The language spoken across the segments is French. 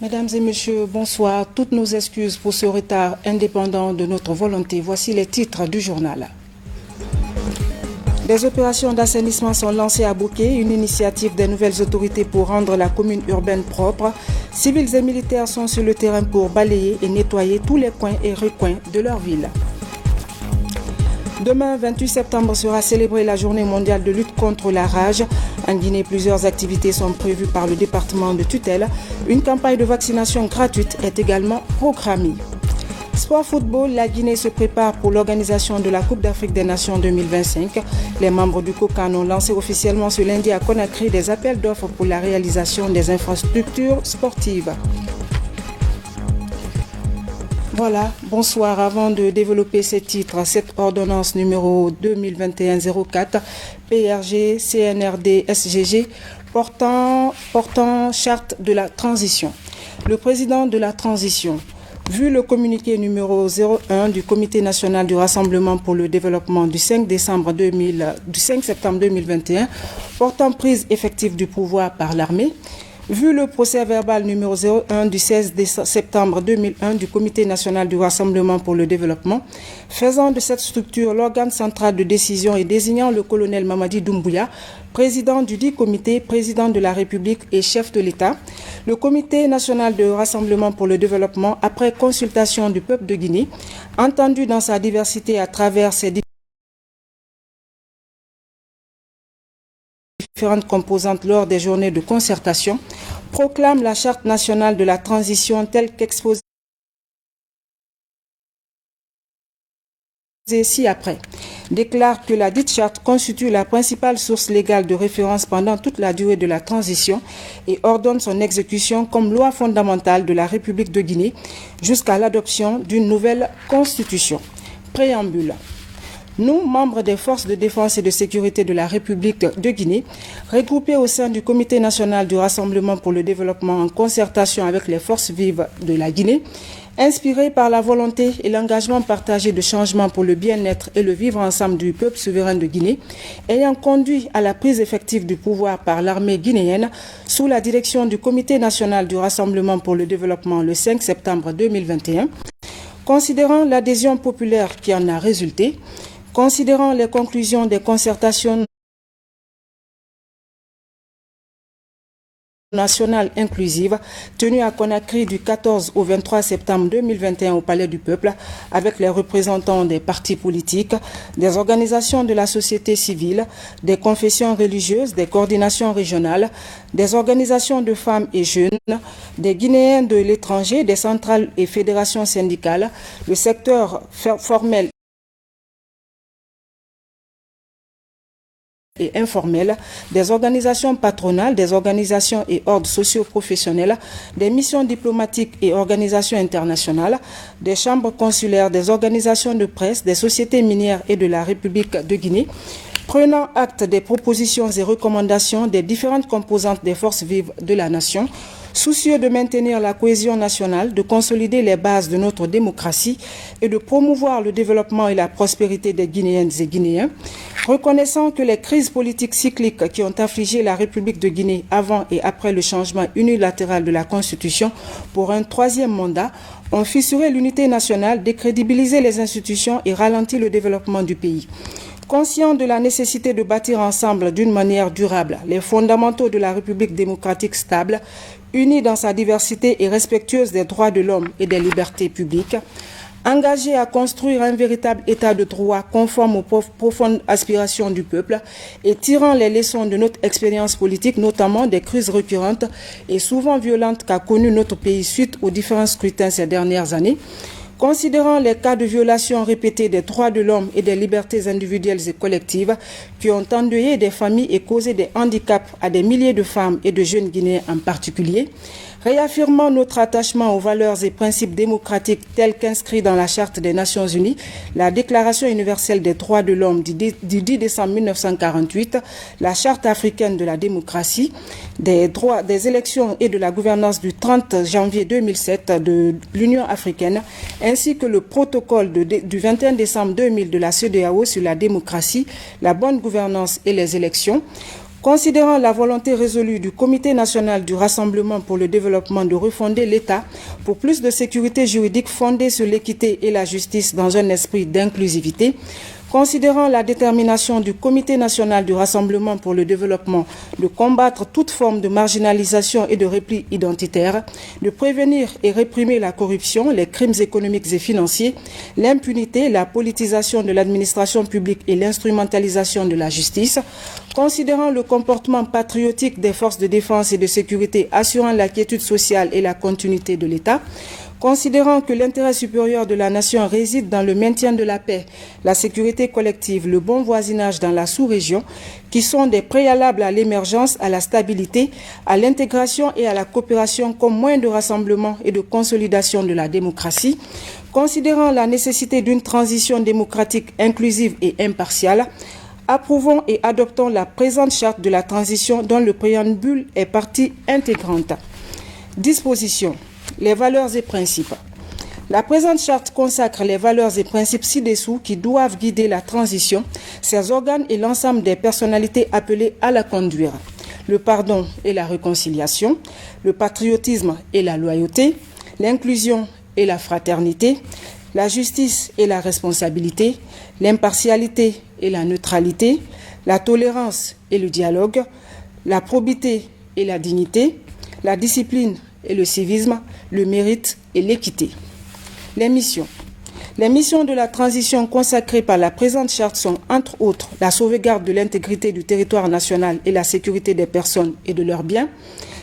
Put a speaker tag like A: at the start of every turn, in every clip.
A: Mesdames et messieurs, bonsoir. Toutes nos excuses pour ce retard indépendant de notre volonté. Voici les titres du journal. Des opérations d'assainissement sont lancées à Bouquet, une initiative des nouvelles autorités pour rendre la commune urbaine propre. Civils et militaires sont sur le terrain pour balayer et nettoyer tous les coins et recoins de leur ville. Demain, 28 septembre, sera célébrée la journée mondiale de lutte contre la rage. En Guinée, plusieurs activités sont prévues par le département de tutelle. Une campagne de vaccination gratuite est également programmée. Sport football, la Guinée se prépare pour l'organisation de la Coupe d'Afrique des Nations 2025. Les membres du COCAN ont lancé officiellement ce lundi à Conakry des appels d'offres pour la réalisation des infrastructures sportives. Voilà, bonsoir. Avant de développer ces titres, cette ordonnance numéro 2021-04 PRG CNRD SGG portant charte de la transition. Le président de la transition, vu le communiqué numéro 01 du Comité national du Rassemblement pour le développement du 5 septembre 2021 portant prise effective du pouvoir par l'armée, vu le procès verbal numéro 01 du 16 septembre 2001 du Comité national du Rassemblement pour le développement, faisant de cette structure l'organe central de décision et désignant le colonel Mamadi Doumbouya, président du dit comité, président de la République et chef de l'État, le Comité national de Rassemblement pour le développement, après consultation du peuple de Guinée, entendu dans sa diversité à travers ses différentes composantes lors des journées de concertation, proclame la charte nationale de la transition telle qu'exposée ci-après, déclare que la dite charte constitue la principale source légale de référence pendant toute la durée de la transition et ordonne son exécution comme loi fondamentale de la République de Guinée jusqu'à l'adoption d'une nouvelle constitution. Préambule. Nous, membres des forces de défense et de sécurité de la République de Guinée, regroupés au sein du Comité national du Rassemblement pour le développement en concertation avec les forces vives de la Guinée, inspirés par la volonté et l'engagement partagé de changement pour le bien-être et le vivre ensemble du peuple souverain de Guinée, ayant conduit à la prise effective du pouvoir par l'armée guinéenne sous la direction du Comité national du Rassemblement pour le développement le 5 septembre 2021, considérant l'adhésion populaire qui en a résulté, considérant les conclusions des concertations nationales inclusives tenues à Conakry du 14 au 23 septembre 2021 au Palais du Peuple avec les représentants des partis politiques, des organisations de la société civile, des confessions religieuses, des coordinations régionales, des organisations de femmes et jeunes, des Guinéens de l'étranger, des centrales et fédérations syndicales, le secteur formel et informelles, des organisations patronales, des organisations et ordres socio-professionnels, des missions diplomatiques et organisations internationales, des chambres consulaires, des organisations de presse, des sociétés minières et de la République de Guinée, prenant acte des propositions et recommandations des différentes composantes des forces vives de la nation, soucieux de maintenir la cohésion nationale, de consolider les bases de notre démocratie et de promouvoir le développement et la prospérité des Guinéennes et Guinéens, reconnaissant que les crises politiques cycliques qui ont affligé la République de Guinée avant et après le changement unilatéral de la Constitution pour un troisième mandat ont fissuré l'unité nationale, décrédibilisé les institutions et ralenti le développement du pays. Conscient de la nécessité de bâtir ensemble d'une manière durable les fondamentaux de la République démocratique stable, unie dans sa diversité et respectueuse des droits de l'homme et des libertés publiques, engagée à construire un véritable état de droit conforme aux profondes aspirations du peuple et tirant les leçons de notre expérience politique, notamment des crises récurrentes et souvent violentes qu'a connues notre pays suite aux différents scrutins ces dernières années, considérant les cas de violation répétée des droits de l'homme et des libertés individuelles et collectives qui ont endeuillé des familles et causé des handicaps à des milliers de femmes et de jeunes Guinéens en particulier, réaffirmant notre attachement aux valeurs et principes démocratiques tels qu'inscrits dans la Charte des Nations Unies, la Déclaration universelle des droits de l'homme du 10 décembre 1948, la Charte africaine de la démocratie, des droits des élections et de la gouvernance du 30 janvier 2007 de l'Union africaine, ainsi que le protocole du 21 décembre 2000 de la CEDEAO sur la démocratie, la bonne gouvernance et les élections, Considérant la volonté résolue du Comité national du Rassemblement pour le développement de refonder l'État pour plus de sécurité juridique fondée sur l'équité et la justice dans un esprit d'inclusivité, considérant la détermination du Comité national du Rassemblement pour le développement de combattre toute forme de marginalisation et de repli identitaire, de prévenir et réprimer la corruption, les crimes économiques et financiers, l'impunité, la politisation de l'administration publique et l'instrumentalisation de la justice, considérant le comportement patriotique des forces de défense et de sécurité assurant la quiétude sociale et la continuité de l'État, considérant que l'intérêt supérieur de la nation réside dans le maintien de la paix, la sécurité collective, le bon voisinage dans la sous-région, qui sont des préalables à l'émergence, à la stabilité, à l'intégration et à la coopération comme moyen de rassemblement et de consolidation de la démocratie, considérant la nécessité d'une transition démocratique inclusive et impartiale, approuvons et adoptons la présente charte de la transition dont le préambule est partie intégrante. Disposition. Les valeurs et principes. La présente charte consacre les valeurs et principes ci-dessous qui doivent guider la transition, ses organes et l'ensemble des personnalités appelées à la conduire. Le pardon et la réconciliation, le patriotisme et la loyauté, l'inclusion et la fraternité, la justice et la responsabilité, l'impartialité et la neutralité, la tolérance et le dialogue, la probité et la dignité, la discipline et le civisme, le mérite et l'équité. Les missions. Les missions de la transition consacrées par la présente charte sont, entre autres, la sauvegarde de l'intégrité du territoire national et la sécurité des personnes et de leurs biens,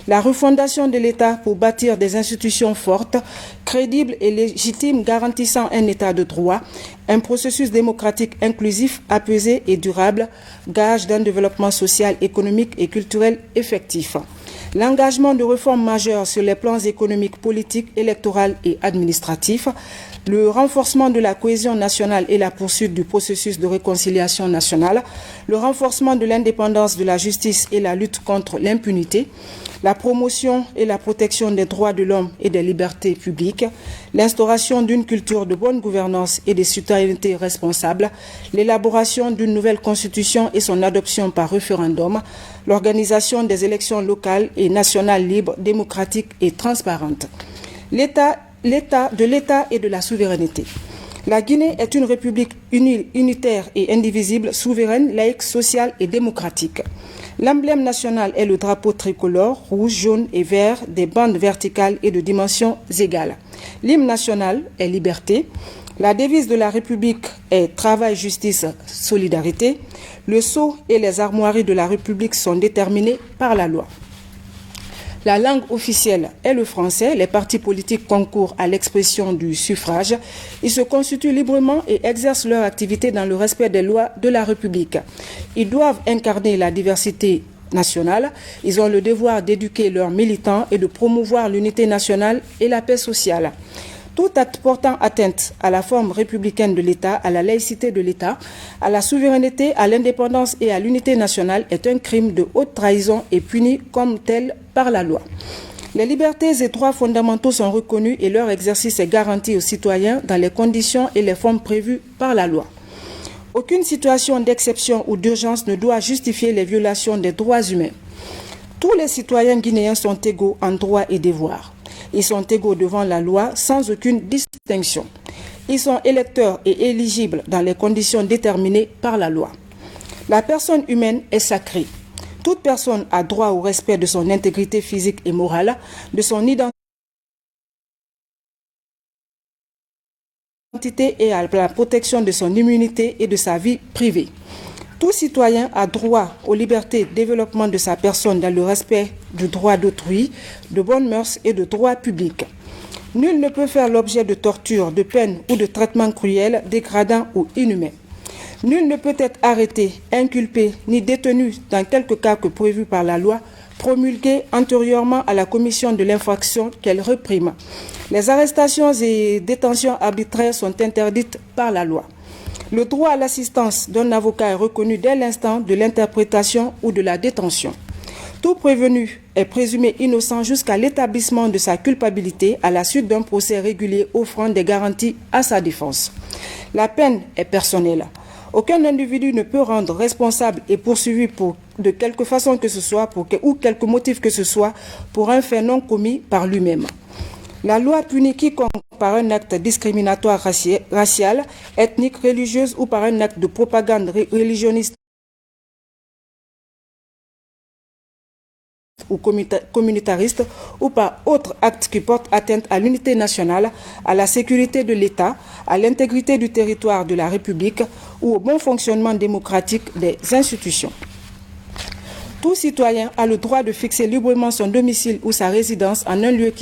A: la refondation de l'État pour bâtir des institutions fortes, crédibles et légitimes garantissant un État de droit, un processus démocratique inclusif, apaisé et durable, gage d'un développement social, économique et culturel effectif. L'engagement de réformes majeures sur les plans économiques, politiques, électoraux et administratifs, le renforcement de la cohésion nationale et la poursuite du processus de réconciliation nationale, le renforcement de l'indépendance de la justice et la lutte contre l'impunité, la promotion et la protection des droits de l'homme et des libertés publiques, l'instauration d'une culture de bonne gouvernance et de citoyenneté responsable, l'élaboration d'une nouvelle constitution et son adoption par référendum, l'organisation des élections locales et nationales libres, démocratiques et transparentes. L'État et de la souveraineté. La Guinée est une république unitaire et indivisible, souveraine, laïque, sociale et démocratique. L'emblème national est le drapeau tricolore, rouge, jaune et vert, des bandes verticales et de dimensions égales. L'hymne national est liberté. La devise de la République est travail, justice, solidarité. Le sceau et les armoiries de la République sont déterminés par la loi. La langue officielle est le français. Les partis politiques concourent à l'expression du suffrage. Ils se constituent librement et exercent leur activité dans le respect des lois de la République. Ils doivent incarner la diversité nationale. Ils ont le devoir d'éduquer leurs militants et de promouvoir l'unité nationale et la paix sociale. Tout acte portant atteinte à la forme républicaine de l'État, à la laïcité de l'État, à la souveraineté, à l'indépendance et à l'unité nationale est un crime de haute trahison et puni comme tel par la loi. Les libertés et droits fondamentaux sont reconnus et leur exercice est garanti aux citoyens dans les conditions et les formes prévues par la loi. Aucune situation d'exception ou d'urgence ne doit justifier les violations des droits humains. Tous les citoyens guinéens sont égaux en droits et devoirs. Ils sont égaux devant la loi sans aucune distinction. Ils sont électeurs et éligibles dans les conditions déterminées par la loi. La personne humaine est sacrée. Toute personne a droit au respect de son intégrité physique et morale, de son identité et à la protection de son immunité et de sa vie privée. Tout citoyen a droit aux libertés de développement de sa personne dans le respect du droit d'autrui, de bonnes mœurs et de droits publics. Nul ne peut faire l'objet de torture, de peine ou de traitements cruels, dégradants ou inhumains. Nul ne peut être arrêté, inculpé ni détenu dans quelque cas que prévu par la loi promulguée antérieurement à la commission de l'infraction qu'elle réprime. Les arrestations et détentions arbitraires sont interdites par la loi. Le droit à l'assistance d'un avocat est reconnu dès l'instant de l'interprétation ou de la détention. Tout prévenu est présumé innocent jusqu'à l'établissement de sa culpabilité à la suite d'un procès régulier offrant des garanties à sa défense. La peine est personnelle. Aucun individu ne peut rendre responsable et poursuivi de quelque façon que ce soit ou quelque motif que ce soit pour un fait non commis par lui-même. La loi punit quiconque par un acte discriminatoire racial, ethnique, religieuse ou par un acte de propagande religionniste ou communautariste ou par autre acte qui porte atteinte à l'unité nationale, à la sécurité de l'État, à l'intégrité du territoire de la République ou au bon fonctionnement démocratique des institutions. Tout citoyen a le droit de fixer librement son domicile ou sa résidence en un lieu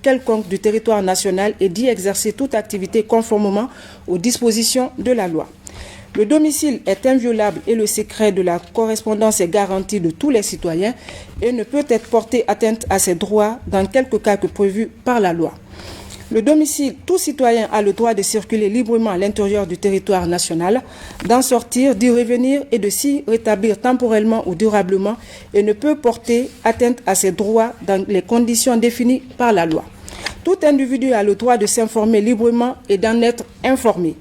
A: quelconque du territoire national et d'y exercer toute activité conformément aux dispositions de la loi. Le domicile est inviolable et le secret de la correspondance est garanti de tous les citoyens et ne peut être porté atteinte à ses droits dans quelques cas que prévus par la loi. Le domicile, tout citoyen a le droit de circuler librement à l'intérieur du territoire national, d'en sortir, d'y revenir et de s'y rétablir temporellement ou durablement et ne peut porter atteinte à ses droits dans les conditions définies par la loi. Tout individu a le droit de s'informer librement et d'en être informé.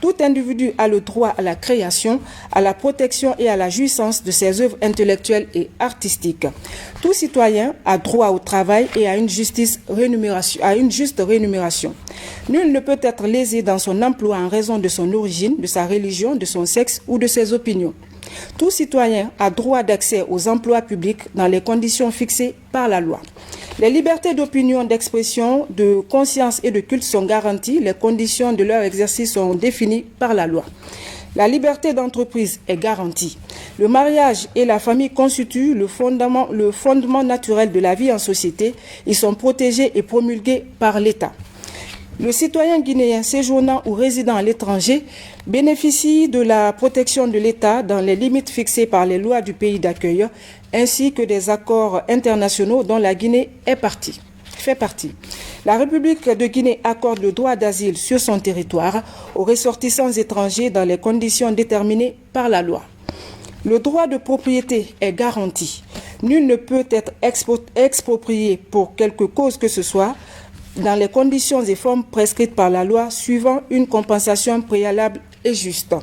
A: Tout individu a le droit à la création, à la protection et à la jouissance de ses œuvres intellectuelles et artistiques. Tout citoyen a droit au travail et à une juste rémunération. Nul ne peut être lésé dans son emploi en raison de son origine, de sa religion, de son sexe ou de ses opinions. Tout citoyen a droit d'accès aux emplois publics dans les conditions fixées par la loi. Les libertés d'opinion, d'expression, de conscience et de culte sont garanties. Les conditions de leur exercice sont définies par la loi. La liberté d'entreprise est garantie. Le mariage et la famille constituent le fondement naturel de la vie en société. Ils sont protégés et promulgués par l'État. Le citoyen guinéen séjournant ou résidant à l'étranger bénéficie de la protection de l'État dans les limites fixées par les lois du pays d'accueil, ainsi que des accords internationaux dont la Guinée fait partie. La République de Guinée accorde le droit d'asile sur son territoire aux ressortissants étrangers dans les conditions déterminées par la loi. Le droit de propriété est garanti. Nul ne peut être exproprié pour quelque cause que ce soit, dans les conditions et formes prescrites par la loi, suivant une compensation préalable et juste.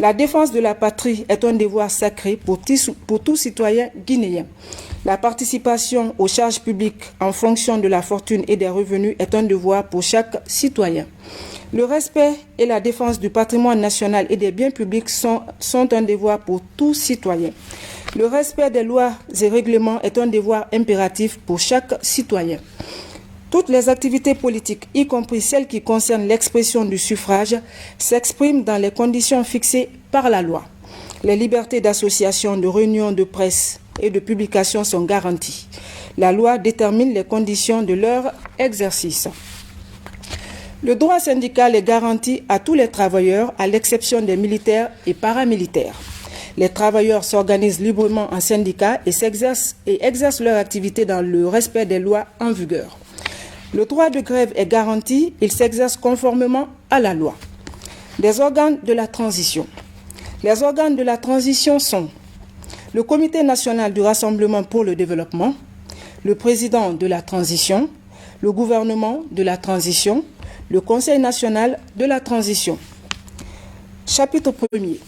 A: La défense de la patrie est un devoir sacré pour tout citoyen guinéen. La participation aux charges publiques en fonction de la fortune et des revenus est un devoir pour chaque citoyen. Le respect et la défense du patrimoine national et des biens publics sont un devoir pour tout citoyen. Le respect des lois et règlements est un devoir impératif pour chaque citoyen. Toutes les activités politiques, y compris celles qui concernent l'expression du suffrage, s'expriment dans les conditions fixées par la loi. Les libertés d'association, de réunion, de presse et de publication sont garanties. La loi détermine les conditions de leur exercice. Le droit syndical est garanti à tous les travailleurs, à l'exception des militaires et paramilitaires. Les travailleurs s'organisent librement en syndicats et exercent leur activité dans le respect des lois en vigueur. Le droit de grève est garanti, il s'exerce conformément à la loi. Les organes de la transition. Les organes de la transition sont le Comité national du Rassemblement pour le développement, le président de la transition, le gouvernement de la transition, le Conseil national de la transition. Chapitre 1er.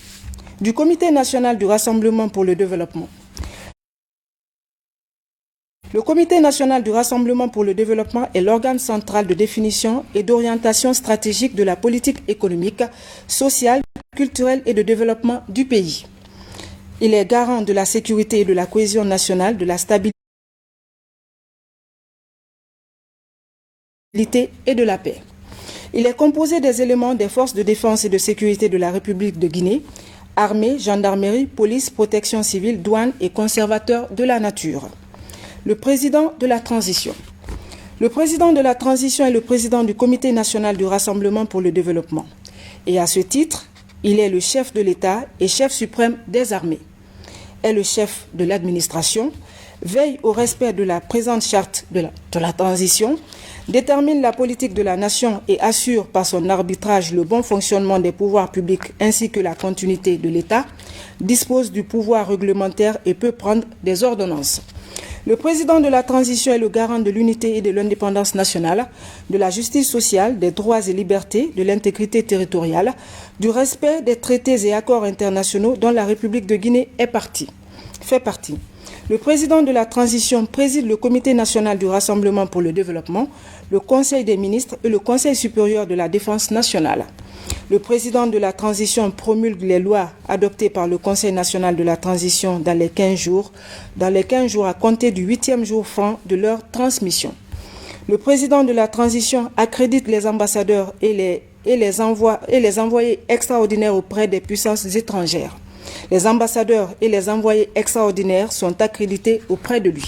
A: Du Comité national du Rassemblement pour le développement. Le Comité national du Rassemblement pour le développement est l'organe central de définition et d'orientation stratégique de la politique économique, sociale, culturelle et de développement du pays. Il est garant de la sécurité et de la cohésion nationale, de la stabilité et de la paix. Il est composé des éléments des forces de défense et de sécurité de la République de Guinée, armée, gendarmerie, police, protection civile, douane et conservateur de la nature. Le président de la transition. Le président de la transition est le président du Comité national du Rassemblement pour le développement. Et à ce titre, il est le chef de l'État et chef suprême des armées. Est le chef de l'administration, veille au respect de la présente charte de la transition, détermine la politique de la nation et assure par son arbitrage le bon fonctionnement des pouvoirs publics ainsi que la continuité de l'État, dispose du pouvoir réglementaire et peut prendre des ordonnances. Le président de la transition est le garant de l'unité et de l'indépendance nationale, de la justice sociale, des droits et libertés, de l'intégrité territoriale, du respect des traités et accords internationaux dont la République de Guinée fait partie. Le président de la transition préside le Comité national du Rassemblement pour le développement, le Conseil des ministres et le Conseil supérieur de la défense nationale. Le président de la transition promulgue les lois adoptées par le Conseil national de la transition dans les 15 jours à compter du 8e jour franc de leur transmission. Le président de la transition accrédite les ambassadeurs et les envoyés extraordinaires auprès des puissances étrangères. Les ambassadeurs et les envoyés extraordinaires sont accrédités auprès de lui.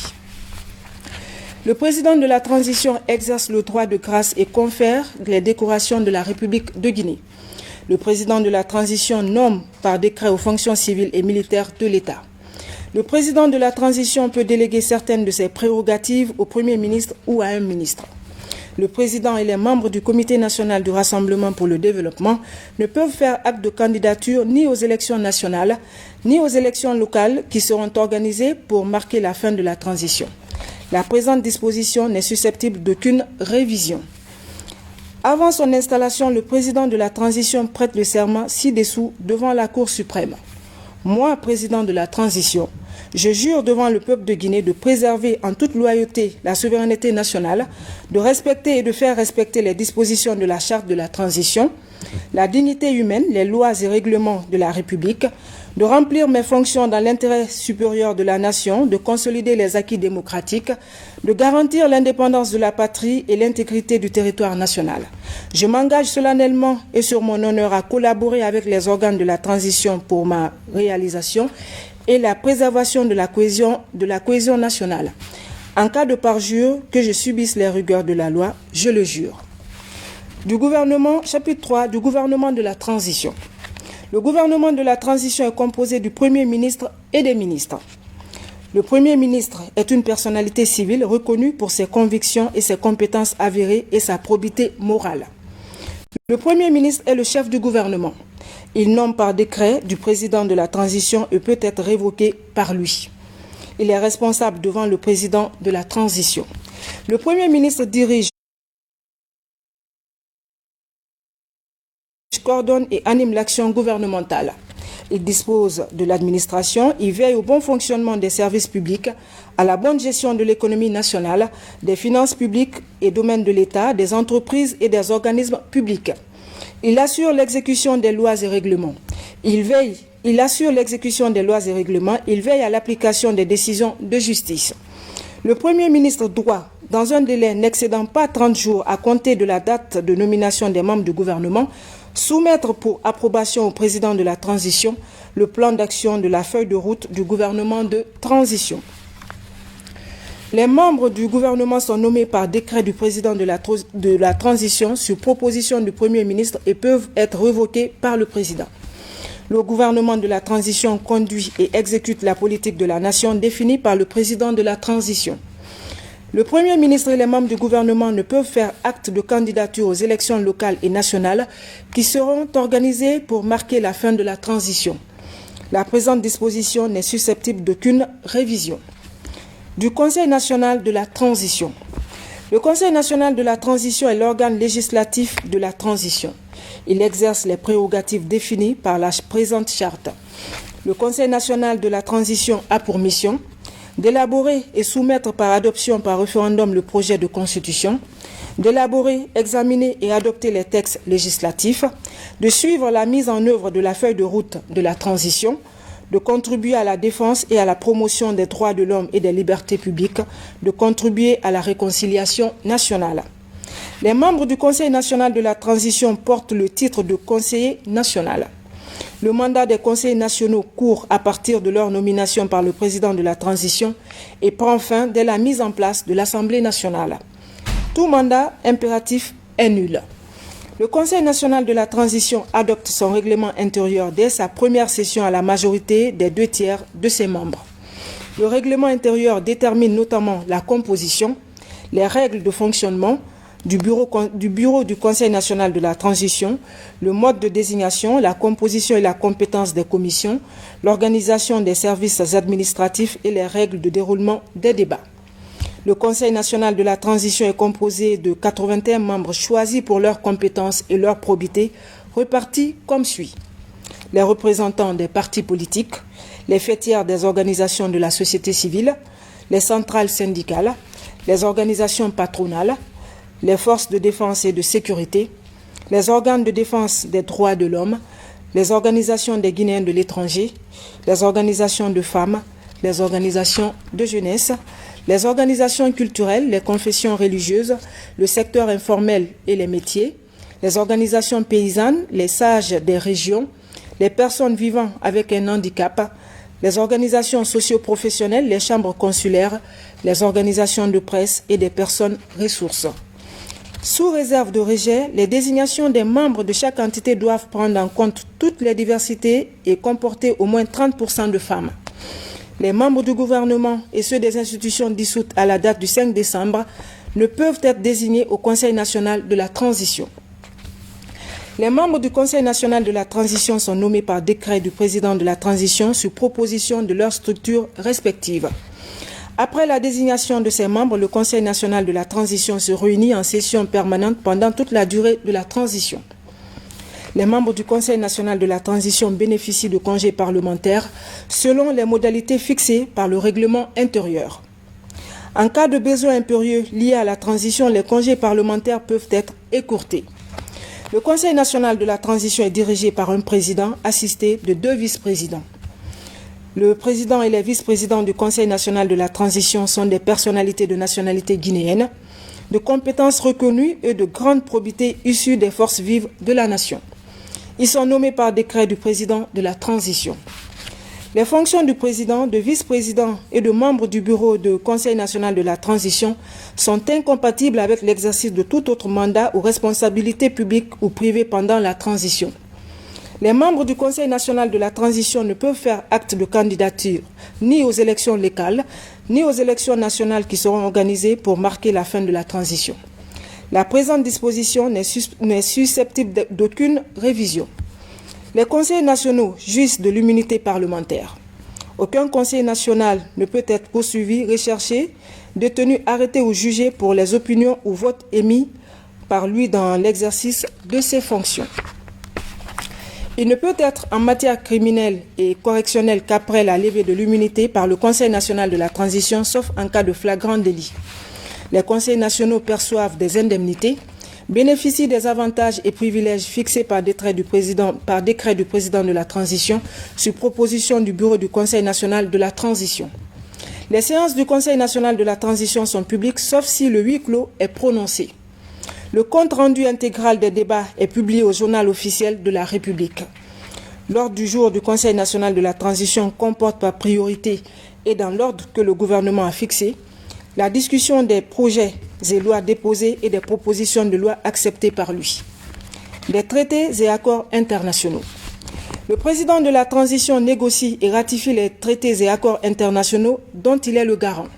A: Le président de la transition exerce le droit de grâce et confère les décorations de la République de Guinée. Le président de la transition nomme par décret aux fonctions civiles et militaires de l'État. Le président de la transition peut déléguer certaines de ses prérogatives au Premier ministre ou à un ministre. Le président et les membres du Comité national du Rassemblement pour le développement ne peuvent faire acte de candidature ni aux élections nationales, ni aux élections locales qui seront organisées pour marquer la fin de la transition. La présente disposition n'est susceptible d'aucune révision. Avant son installation, le président de la transition prête le serment ci-dessous devant la Cour suprême. Moi, président de la transition, je jure devant le peuple de Guinée de préserver en toute loyauté la souveraineté nationale, de respecter et de faire respecter les dispositions de la charte de la transition, la dignité humaine, les lois et règlements de la République, de remplir mes fonctions dans l'intérêt supérieur de la nation, de consolider les acquis démocratiques, de garantir l'indépendance de la patrie et l'intégrité du territoire national. Je m'engage solennellement et sur mon honneur à collaborer avec les organes de la transition pour ma réalisation et la préservation de la cohésion nationale. En cas de parjure, que je subisse les rigueurs de la loi, je le jure. Chapitre 3 du gouvernement de la transition. Le gouvernement de la transition est composé du Premier ministre et des ministres. Le Premier ministre est une personnalité civile reconnue pour ses convictions et ses compétences avérées et sa probité morale. Le Premier ministre est le chef du gouvernement. Il nomme par décret du président de la transition et peut être révoqué par lui. Il est responsable devant le président de la transition. Le Premier ministre dirige, coordonne et anime l'action gouvernementale. Il dispose de l'administration, il veille au bon fonctionnement des services publics, à la bonne gestion de l'économie nationale, des finances publiques et domaines de l'État, des entreprises et des organismes publics. Il assure l'exécution des lois et règlements. Il veille à l'application des décisions de justice. Le Premier ministre doit, dans un délai n'excédant pas 30 jours à compter de la date de nomination des membres du gouvernement, soumettre pour approbation au président de la transition le plan d'action de la feuille de route du gouvernement de transition. Les membres du gouvernement sont nommés par décret du président de la transition sur proposition du Premier ministre et peuvent être révoqués par le président. Le gouvernement de la transition conduit et exécute la politique de la nation définie par le président de la transition. Le Premier ministre et les membres du gouvernement ne peuvent faire acte de candidature aux élections locales et nationales qui seront organisées pour marquer la fin de la transition. La présente disposition n'est susceptible d'aucune révision. Du Conseil national de la transition. Le Conseil national de la transition est l'organe législatif de la transition. Il exerce les prérogatives définies par la présente charte. Le Conseil national de la transition a pour mission d'élaborer et soumettre par adoption par référendum le projet de constitution, d'élaborer, examiner et adopter les textes législatifs, de suivre la mise en œuvre de la feuille de route de la transition, de contribuer à la défense et à la promotion des droits de l'homme et des libertés publiques, de contribuer à la réconciliation nationale. Les membres du Conseil national de la transition portent le titre de conseiller national. Le mandat des conseils nationaux court à partir de leur nomination par le président de la transition et prend fin dès la mise en place de l'Assemblée nationale. Tout mandat impératif est nul. Le Conseil national de la transition adopte son règlement intérieur dès sa première session à la majorité des 2/3 de ses membres. Le règlement intérieur détermine notamment la composition, les règles de fonctionnement, du bureau du Conseil national de la transition, le mode de désignation, la composition et la compétence des commissions, l'organisation des services administratifs et les règles de déroulement des débats. Le Conseil national de la transition est composé de 81 membres choisis pour leurs compétences et leur probité, repartis comme suit. Les représentants des partis politiques, les fêtières des organisations de la société civile, les centrales syndicales, les organisations patronales, les forces de défense et de sécurité, les organes de défense des droits de l'homme, les organisations des Guinéens de l'étranger, les organisations de femmes, les organisations de jeunesse, les organisations culturelles, les confessions religieuses, le secteur informel et les métiers, les organisations paysannes, les sages des régions, les personnes vivant avec un handicap, les organisations socio-professionnelles, les chambres consulaires, les organisations de presse et des personnes ressources. Sous réserve de rejet, les désignations des membres de chaque entité doivent prendre en compte toutes les diversités et comporter au moins 30% de femmes. Les membres du gouvernement et ceux des institutions dissoutes à la date du 5 décembre ne peuvent être désignés au Conseil national de la transition. Les membres du Conseil national de la transition sont nommés par décret du président de la transition sur proposition de leurs structures respectives. Après la désignation de ces membres, le Conseil national de la transition se réunit en session permanente pendant toute la durée de la transition. Les membres du Conseil national de la transition bénéficient de congés parlementaires selon les modalités fixées par le règlement intérieur. En cas de besoin impérieux lié à la transition, les congés parlementaires peuvent être écourtés. Le Conseil national de la transition est dirigé par un président assisté de 2 vice-présidents. Le président et les vice-présidents du Conseil national de la transition sont des personnalités de nationalité guinéenne, de compétences reconnues et de grande probité issues des forces vives de la nation. Ils sont nommés par décret du président de la transition. Les fonctions du président, de vice-président et de membres du bureau du Conseil national de la transition sont incompatibles avec l'exercice de tout autre mandat ou responsabilité publique ou privée pendant la transition. Les membres du Conseil national de la transition ne peuvent faire acte de candidature ni aux élections locales, ni aux élections nationales qui seront organisées pour marquer la fin de la transition. La présente disposition n'est susceptible d'aucune révision. Les conseils nationaux jouissent de l'immunité parlementaire. Aucun conseil national ne peut être poursuivi, recherché, détenu, arrêté ou jugé pour les opinions ou votes émis par lui dans l'exercice de ses fonctions. Il ne peut être en matière criminelle et correctionnelle qu'après la levée de l'immunité par le Conseil national de la transition, sauf en cas de flagrant délit. Les conseils nationaux perçoivent des indemnités, bénéficient des avantages et privilèges fixés par décret du président de la transition sur proposition du bureau du Conseil national de la transition. Les séances du Conseil national de la transition sont publiques, sauf si le huis clos est prononcé. Le compte rendu intégral des débats est publié au journal officiel de la République. L'ordre du jour du Conseil national de la transition comporte par priorité et dans l'ordre que le gouvernement a fixé, la discussion des projets et lois déposés et des propositions de loi acceptées par lui. Des traités et accords internationaux. Le président de la transition négocie et ratifie les traités et accords internationaux dont il est le garant.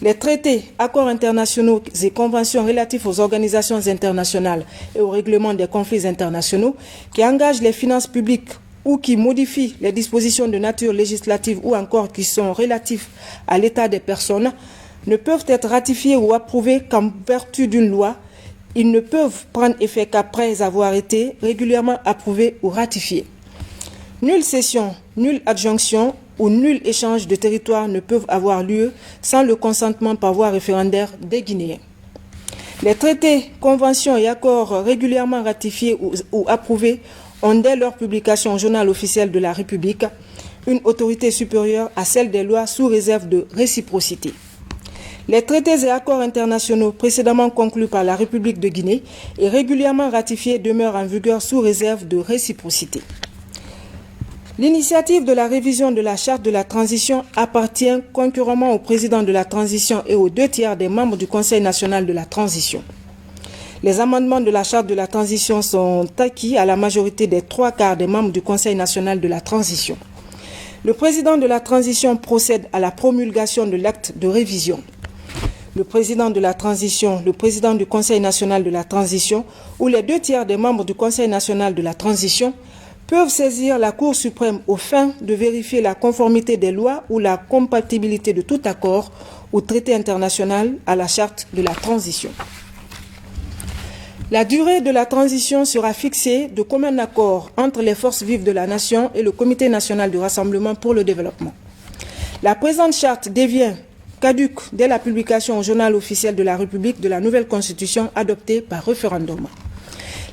A: Les traités, accords internationaux et conventions relatifs aux organisations internationales et au règlement des conflits internationaux qui engagent les finances publiques ou qui modifient les dispositions de nature législative ou encore qui sont relatifs à l'état des personnes ne peuvent être ratifiés ou approuvés qu'en vertu d'une loi. Ils ne peuvent prendre effet qu'après avoir été régulièrement approuvés ou ratifiés. Nulle cession, nulle adjonction ou nul échange de territoire ne peuvent avoir lieu sans le consentement par voie référendaire des Guinéens. Les traités, conventions et accords régulièrement ratifiés ou approuvés ont dès leur publication au journal officiel de la République une autorité supérieure à celle des lois sous réserve de réciprocité. Les traités et accords internationaux précédemment conclus par la République de Guinée et régulièrement ratifiés demeurent en vigueur sous réserve de réciprocité. L'initiative de la révision de la charte de la transition appartient concurremment au président de la transition et aux 2/3 des membres du Conseil national de la transition. Les amendements de la charte de la transition sont acquis à la majorité des 3/4 des membres du Conseil national de la transition. Le président de la transition procède à la promulgation de l'acte de révision. le président de la transition, le président du Conseil national de la transition ou les 2/3 des membres du Conseil national de la transition peuvent saisir la Cour suprême aux fins de vérifier la conformité des lois ou la compatibilité de tout accord ou traité international à la charte de la transition. La durée de la transition sera fixée de commun accord entre les forces vives de la nation et le Comité national du rassemblement pour le développement. La présente charte devient caduque dès la publication au journal officiel de la République de la nouvelle constitution adoptée par référendum.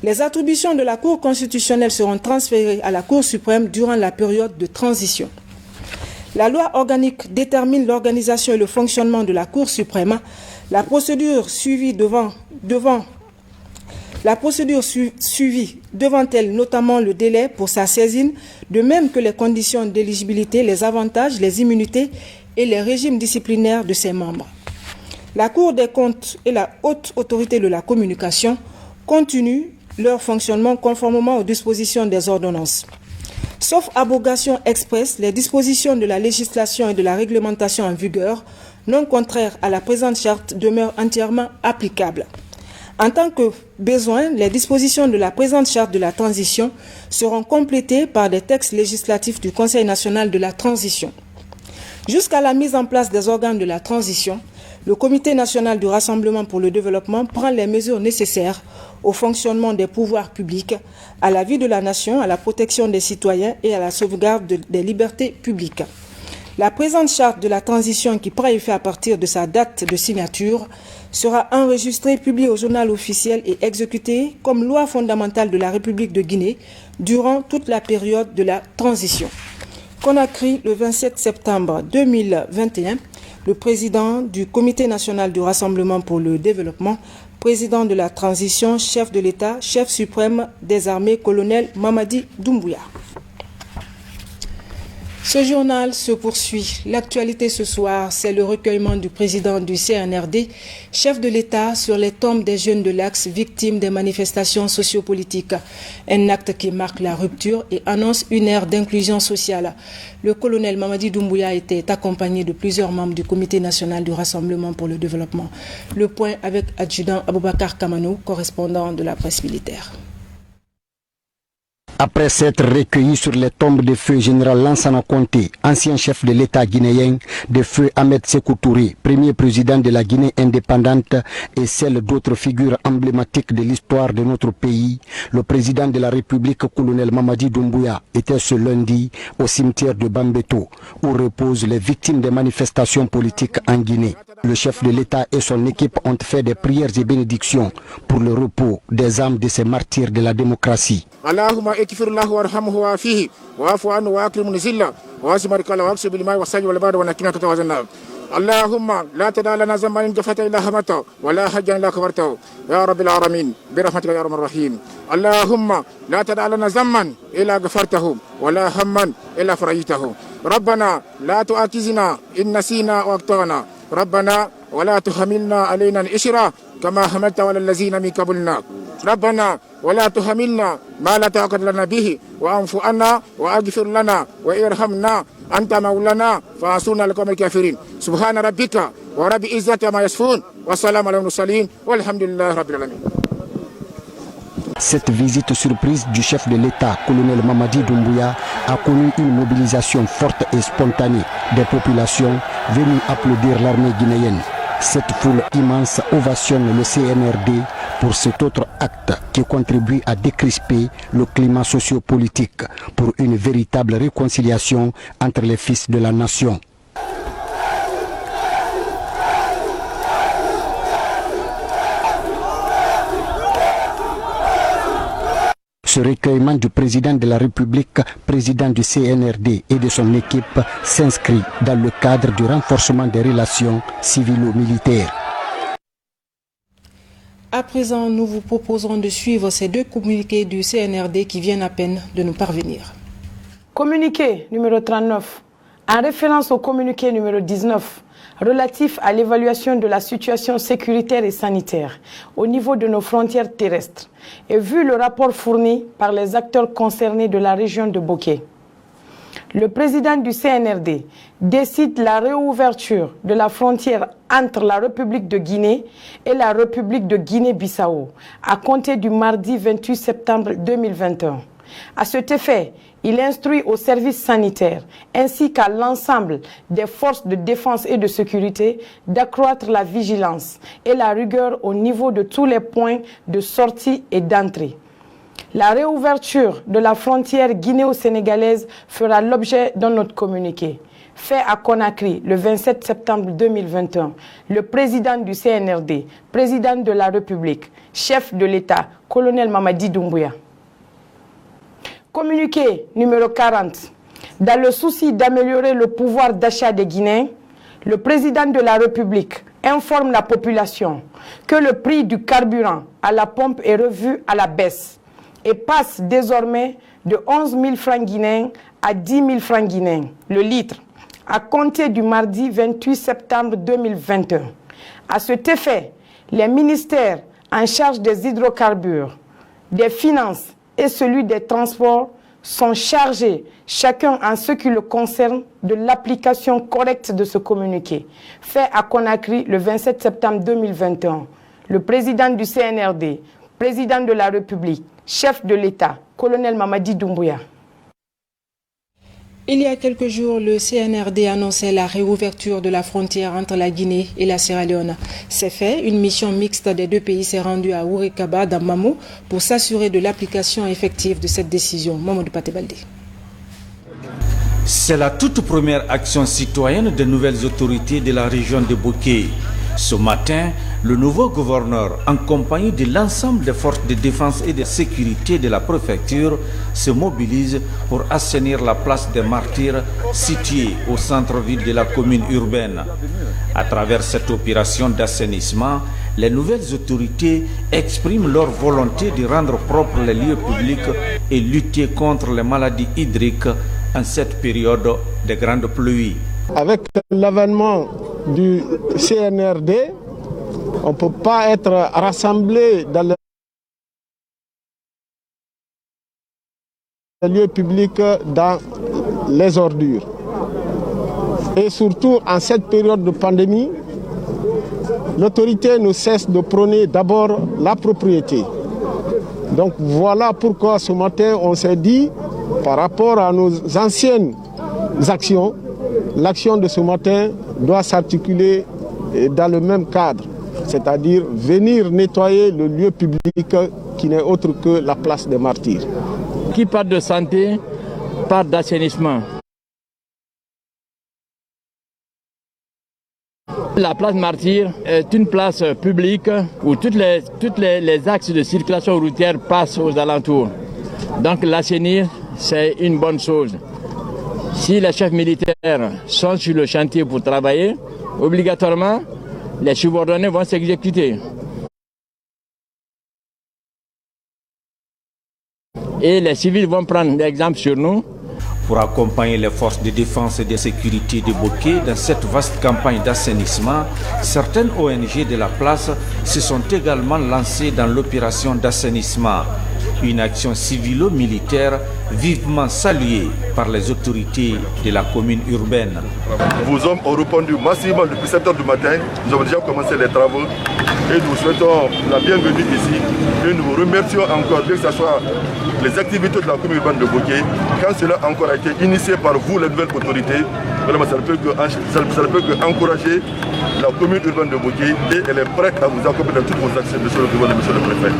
A: Les attributions de la Cour constitutionnelle seront transférées à la Cour suprême durant la période de transition. La loi organique détermine l'organisation et le fonctionnement de la Cour suprême. La procédure suivie devant elle notamment le délai pour sa saisine, de même que les conditions d'éligibilité, les avantages, les immunités et les régimes disciplinaires de ses membres. La Cour des comptes et la haute autorité de la communication continuent leur fonctionnement conformément aux dispositions des ordonnances. Sauf abrogation expresse, les dispositions de la législation et de la réglementation en vigueur, non contraires à la présente charte, demeurent entièrement applicables. En tant que besoin, les dispositions de la présente charte de la transition seront complétées par des textes législatifs du Conseil national de la transition. Jusqu'à la mise en place des organes de la transition, le Comité national du rassemblement pour le développement prend les mesures nécessaires au fonctionnement des pouvoirs publics, à la vie de la nation, à la protection des citoyens et à la sauvegarde des libertés publiques. La présente charte de la transition, qui prend effet à partir de sa date de signature, sera enregistrée, publiée au journal officiel et exécutée comme loi fondamentale de la République de Guinée durant toute la période de la transition. Conakry, le 27 septembre 2021, le président du Comité national du rassemblement pour le développement, président de la transition, chef de l'État, chef suprême des armées, colonel Mamadi Doumbouya. Ce journal se poursuit. L'actualité ce soir, c'est le recueillement du président du CNRD, chef de l'État, sur les tombes des jeunes de l'Axe victimes des manifestations sociopolitiques. Un acte qui marque la rupture et annonce une ère d'inclusion sociale. Le colonel Mamadi Doumbouya était accompagné de plusieurs membres du Comité national du rassemblement pour le développement. Le point avec adjudant Aboubakar Kamanou, correspondant de la presse militaire.
B: Après s'être recueilli sur les tombes de feu général Lansana Conté, ancien chef de l'État guinéen, de feu Ahmed Sékou Touré, premier président de la Guinée indépendante et celle d'autres figures emblématiques de l'histoire de notre pays, le président de la République, colonel Mamadi Doumbouya, était ce lundi au cimetière de Bambeto, où reposent les victimes des manifestations politiques en Guinée. Le chef de l'État et son équipe ont fait des prières et bénédictions pour le repos des âmes de ces martyrs de la démocratie.
C: اغفر الله وارحمه وعافيه واعف عنه واكرم نزله واسمر كلا واكسب بالماء والسجد والبرد ونكنا كتوازنا اللهم لا تدع لنا ذنبا ان جفت الا همته ولا حجا الا كفرته يا رب العالمين برحمتك يا ارحم الراحمين اللهم لا تدع لنا ذنبا الا غفرته ولا هما الا فرجته ربنا لا تؤاخذنا ان نسينا واخطانا ربنا ولا تحملنا علينا الإشرا كما حملت على الذين من قبلنا ربنا ولا تحملنا ما لا طاقة لنا به واعف عنا واغفر لنا وارحمنا أنت مولانا فانصرنا على القوم الكافرين سبحان ربك ورب العزة ما يصفون والسلام على المرسلين والحمد لله رب العالمين.
B: Cette visite surprise du chef de l'État, colonel Mamadi Doumbouya, a connu une mobilisation forte et spontanée des populations venues applaudir l'armée guinéenne. Cette foule immense ovationne le CNRD pour cet autre acte qui contribue à décrisper le climat sociopolitique pour une véritable réconciliation entre les fils de la nation. Ce recueillement du président de la République, président du CNRD et de son équipe s'inscrit dans le cadre du renforcement des relations civilo-militaires.
A: À présent, nous vous proposons de suivre ces deux communiqués du CNRD qui viennent à peine de nous parvenir.
D: Communiqué numéro 39, en référence au communiqué numéro 19, relatif à l'évaluation de la situation sécuritaire et sanitaire au niveau de nos frontières terrestres et vu le rapport fourni par les acteurs concernés de la région de Boké. Le président du CNRD décide la réouverture de la frontière entre la République de Guinée et la République de Guinée-Bissau à compter du mardi 28 septembre 2021. À cet effet, il instruit aux services sanitaires ainsi qu'à l'ensemble des forces de défense et de sécurité d'accroître la vigilance et la rigueur au niveau de tous les points de sortie et d'entrée. La réouverture de la frontière guinéo-sénégalaise fera l'objet d'un autre communiqué. Fait à Conakry le 27 septembre 2021, le président du CNRD, président de la République, chef de l'État, colonel Mamadi Doumbouya. Communiqué numéro 40. Dans le souci d'améliorer le pouvoir d'achat des Guinéens, le président de la République informe la population que le prix du carburant à la pompe est revu à la baisse et passe désormais de 11 000 francs guinéens à 10 000 francs guinéens le litre à compter du mardi 28 septembre 2021. À cet effet, les ministères en charge des hydrocarbures, des finances et celui des transports sont chargés, chacun en ce qui le concerne, de l'application correcte de ce communiqué, fait à Conakry le 27 septembre 2021. Le président du CNRD, président de la République, chef de l'État, colonel Mamadi Doumbouya.
A: Il y a quelques jours, le CNRD annonçait la réouverture de la frontière entre la Guinée et la Sierra Leone. C'est fait, une mission mixte des deux pays s'est rendue à Ourikaba, dans Mamou, pour s'assurer de l'application effective de cette décision. Mamadou Patebalde.
E: C'est la toute première action citoyenne des nouvelles autorités de la région de Boké. Ce matin, le nouveau gouverneur, en compagnie de l'ensemble des forces de défense et de sécurité de la préfecture, se mobilise pour assainir la place des Martyrs située au centre-ville de la commune urbaine. À travers cette opération d'assainissement, les nouvelles autorités expriment leur volonté de rendre propres les lieux publics et lutter contre les maladies hydriques en cette période de grandes pluies.
F: Avec l'avènement du CNRD, on ne peut pas être rassemblé dans les lieux publics dans les ordures. Et surtout en cette période de pandémie, l'autorité ne cesse de prôner d'abord la propriété. Donc voilà pourquoi ce matin on s'est dit, par rapport à nos anciennes actions, l'action de ce matin doit s'articuler dans le même cadre, c'est-à-dire venir nettoyer le lieu public qui n'est autre que la place des Martyrs.
G: Qui parle de santé, parle d'assainissement. La place Martyrs est une place publique où tous les axes de circulation routière passent aux alentours. Donc l'assainir, c'est une bonne chose. Si les chefs militaires sont sur le chantier pour travailler, obligatoirement, les subordonnés vont s'exécuter. Et les civils vont prendre l'exemple sur nous.
E: Pour accompagner les forces de défense et de sécurité de Boké dans cette vaste campagne d'assainissement, certaines ONG de la place se sont également lancées dans l'opération d'assainissement. Une action civilo-militaire vivement saluée par les autorités de la commune urbaine.
H: Vos hommes ont répondu massivement depuis 7 h du matin. Nous avons déjà commencé les travaux et nous souhaitons la bienvenue ici. Et nous vous remercions encore, que ce soit les activités de la commune urbaine de Boké, quand cela a encore été initié par vous, les nouvelles autorités. Ça ne peut qu'encourager la commune urbaine de Boké et elle est prête à vous accompagner dans toutes vos actions, monsieur le préfet.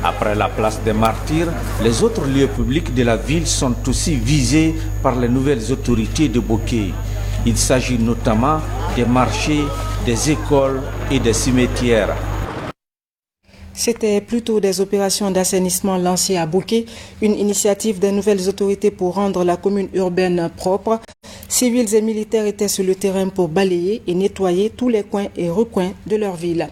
E: Après la place des Martyrs, les autres lieux publics de la ville sont aussi visés par les nouvelles autorités de Boké. Il s'agit notamment des marchés, des écoles et des cimetières.
A: C'était plutôt des opérations d'assainissement lancées à Boké, une initiative des nouvelles autorités pour rendre la commune urbaine propre. Civils et militaires étaient sur le terrain pour balayer et nettoyer tous les coins et recoins de leur ville.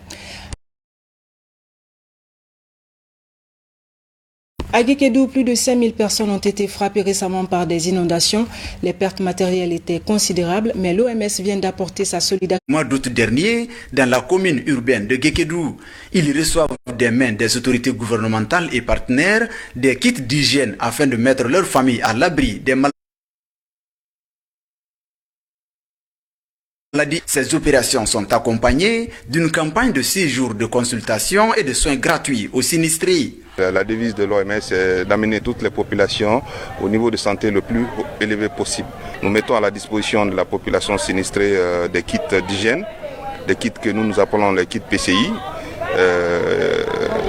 A: À Guékédou, plus de 5000 personnes ont été frappées récemment par des inondations. Les pertes matérielles étaient considérables, mais l'OMS vient d'apporter sa solidarité.
I: Au mois d'août dernier, dans la commune urbaine de Guékédou, ils reçoivent des mains des autorités gouvernementales et partenaires des kits d'hygiène afin de mettre leur famille à l'abri des Ces opérations sont accompagnées d'une campagne de 6 jours de consultation et de soins gratuits aux sinistrés.
J: La devise de l'OMS est d'amener toutes les populations au niveau de santé le plus élevé possible. Nous mettons à la disposition de la population sinistrée des kits d'hygiène, des kits que nous appelons les kits PCI,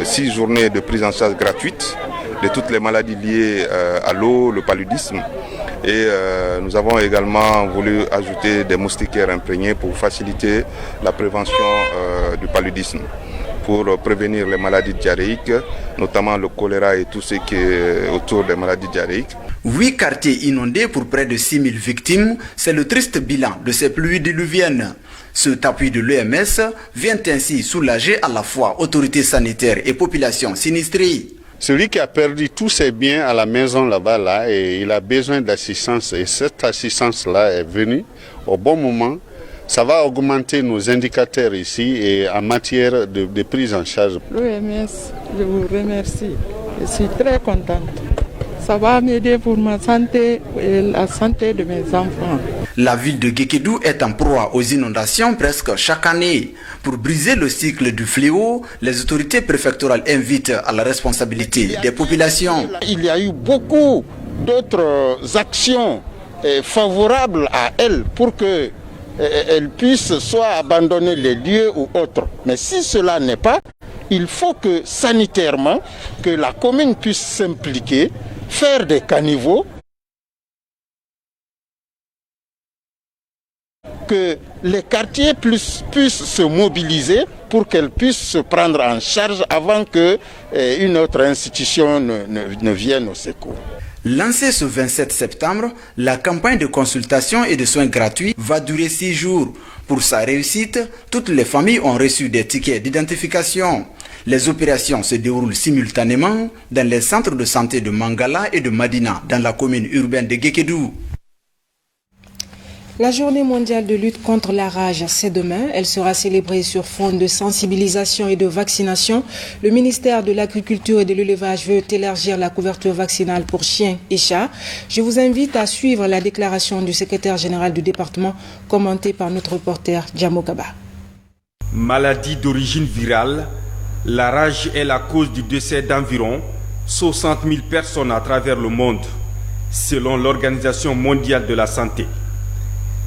J: 6 journées de prise en charge gratuite de toutes les maladies liées à l'eau, le paludisme. Et nous avons également voulu ajouter des moustiquaires imprégnés pour faciliter la prévention du paludisme, pour prévenir les maladies diarrhéiques, notamment le choléra et tout ce qui est autour des maladies diarrhéiques.
I: 8 quartiers inondés pour près de 6 000 victimes, c'est le triste bilan de ces pluies diluviennes. Cet appui de l'OMS vient ainsi soulager à la fois autorités sanitaires et populations sinistrées.
K: Celui qui a perdu tous ses biens à la maison là-bas, et il a besoin d'assistance, et cette assistance-là est venue au bon moment. Ça va augmenter nos indicateurs ici et en matière de prise en charge.
L: L'OMS, je vous remercie. Je suis très contente. Ça va m'aider pour ma santé et la santé de mes enfants.
I: La ville de Guékédou est en proie aux inondations presque chaque année. Pour briser le cycle du fléau, les autorités préfectorales invitent à la responsabilité des populations.
K: Il y a eu beaucoup d'autres actions favorables à elles pour que elles puissent soit abandonner les lieux ou autres. Mais si cela n'est pas, il faut que sanitairement, que la commune puisse s'impliquer, faire des caniveaux, que les quartiers puissent se mobiliser pour qu'elles puissent se prendre en charge avant qu'une autre institution ne vienne au secours.
I: Lancée ce 27 septembre, la campagne de consultation et de soins gratuits va durer 6 jours. Pour sa réussite, toutes les familles ont reçu des tickets d'identification. Les opérations se déroulent simultanément dans les centres de santé de Mangala et de Madina, dans la commune urbaine de Guékédou.
A: La journée mondiale de lutte contre la rage, c'est demain. Elle sera célébrée sur fond de sensibilisation et de vaccination. Le ministère de l'Agriculture et de l'Élevage veut élargir la couverture vaccinale pour chiens et chats. Je vous invite à suivre la déclaration du secrétaire général du département, commentée par notre reporter Djamo Kaba.
M: Maladie d'origine virale, la rage est la cause du décès d'environ 60 000 personnes à travers le monde, selon l'Organisation mondiale de la santé.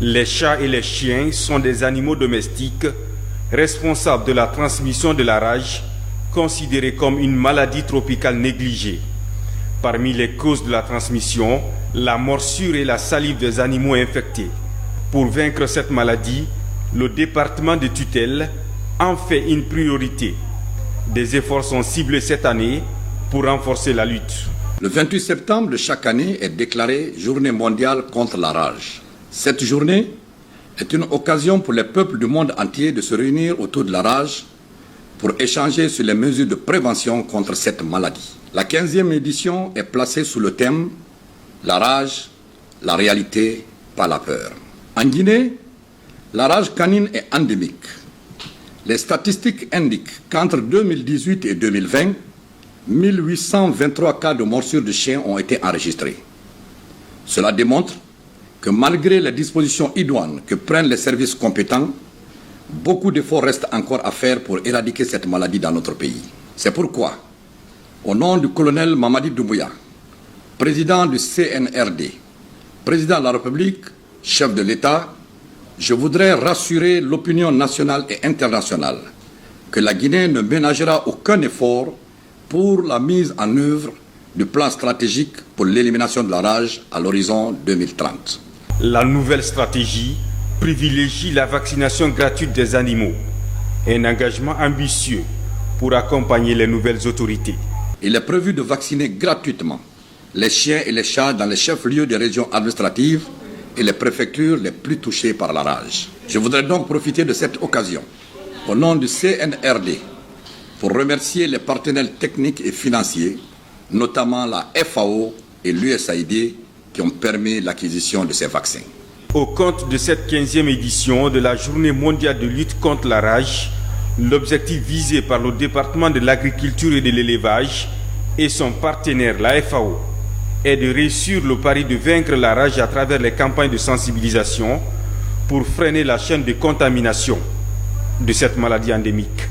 M: Les chats et les chiens sont des animaux domestiques responsables de la transmission de la rage, considérée comme une maladie tropicale négligée. Parmi les causes de la transmission, la morsure et la salive des animaux infectés. Pour vaincre cette maladie, le département de tutelle en fait une priorité. Des efforts sont ciblés cette année pour renforcer la lutte.
N: Le 28 septembre de chaque année est déclarée Journée mondiale contre la rage. Cette journée est une occasion pour les peuples du monde entier de se réunir autour de la rage pour échanger sur les mesures de prévention contre cette maladie. La 15e édition est placée sous le thème « La rage, la réalité, pas la peur ». En Guinée, la rage canine est endémique. Les statistiques indiquent qu'entre 2018 et 2020, 1823 cas de morsure de chiens ont été enregistrés. Cela démontre que malgré les dispositions idoines que prennent les services compétents, beaucoup d'efforts restent encore à faire pour éradiquer cette maladie dans notre pays. C'est pourquoi, au nom du colonel Mamadi Doumbouya, président du CNRD, président de la République, chef de l'État, je voudrais rassurer l'opinion nationale et internationale que la Guinée ne ménagera aucun effort pour la mise en œuvre du plan stratégique pour l'élimination de la rage à l'horizon 2030.
M: La nouvelle stratégie privilégie la vaccination gratuite des animaux, un engagement ambitieux pour accompagner les nouvelles autorités.
N: Il est prévu de vacciner gratuitement les chiens et les chats dans les chefs-lieux des régions administratives et les préfectures les plus touchées par la rage. Je voudrais donc profiter de cette occasion, au nom du CNRD, pour remercier les partenaires techniques et financiers, notamment la FAO et l'USAID, qui ont permis l'acquisition de ces vaccins.
M: Au compte de cette 15e édition de la Journée mondiale de lutte contre la rage, l'objectif visé par le département de l'Agriculture et de l'Élevage et son partenaire, la FAO, est de réussir le pari de vaincre la rage à travers les campagnes de sensibilisation pour freiner la chaîne de contamination de cette maladie endémique.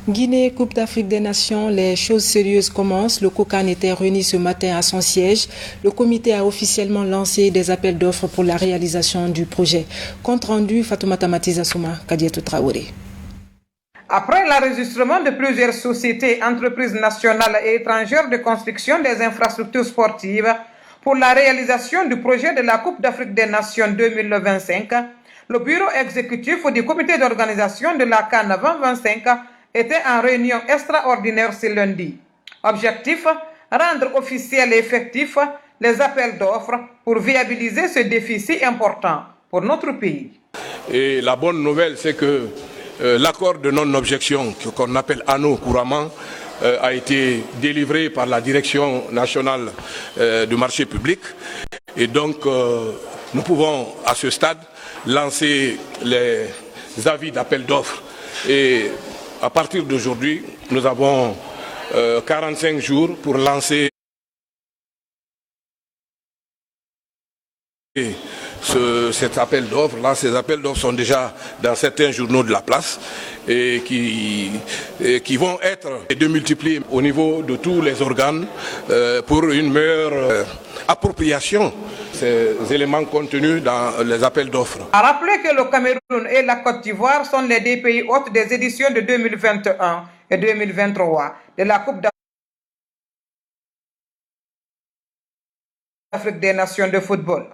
A: Guinée, Coupe d'Afrique des Nations, les choses sérieuses commencent. Le COCAN était réuni ce matin à son siège. Le comité a officiellement lancé des appels d'offres pour la réalisation du projet. Compte rendu, Fatoumata Matiza Souma, Kadietou Traoré.
O: Après l'enregistrement de plusieurs sociétés, entreprises nationales et étrangères de construction des infrastructures sportives pour la réalisation du projet de la Coupe d'Afrique des Nations 2025, le bureau exécutif du comité d'organisation de la CAN 2025 était en réunion extraordinaire ce lundi. Objectif, rendre officiel et effectif les appels d'offres pour viabiliser ce défi si important pour notre pays.
P: Et la bonne nouvelle, c'est que l'accord de non-objection, qu'on appelle ANO couramment, a été délivré par la Direction nationale du marché public. Et donc, nous pouvons à ce stade lancer les avis d'appel d'offres. Et à partir d'aujourd'hui, nous avons 45 jours pour lancer cet appel d'offres. Là, ces appels d'offres sont déjà dans certains journaux de la place et qui vont être démultipliés au niveau de tous les organes pour une meilleure appropriation ces éléments contenus dans les appels d'offres.
O: À rappeler que le Cameroun et la Côte d'Ivoire sont les deux pays hôtes des éditions de 2021 et 2023 de la Coupe d'Afrique des Nations de football.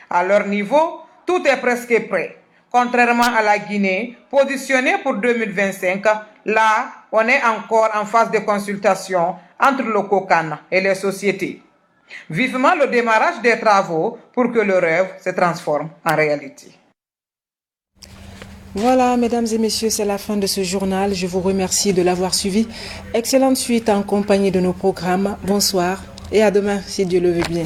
O: À leur niveau, tout est presque prêt. Contrairement à la Guinée, positionnée pour 2025, là, on est encore en phase de consultation entre le COCAN et les sociétés. Vivement le démarrage des travaux pour que le rêve se transforme en réalité.
A: Voilà, mesdames et messieurs, c'est la fin de ce journal. Je vous remercie de l'avoir suivi. Excellente suite en compagnie de nos programmes. Bonsoir et à demain, si Dieu le veut bien.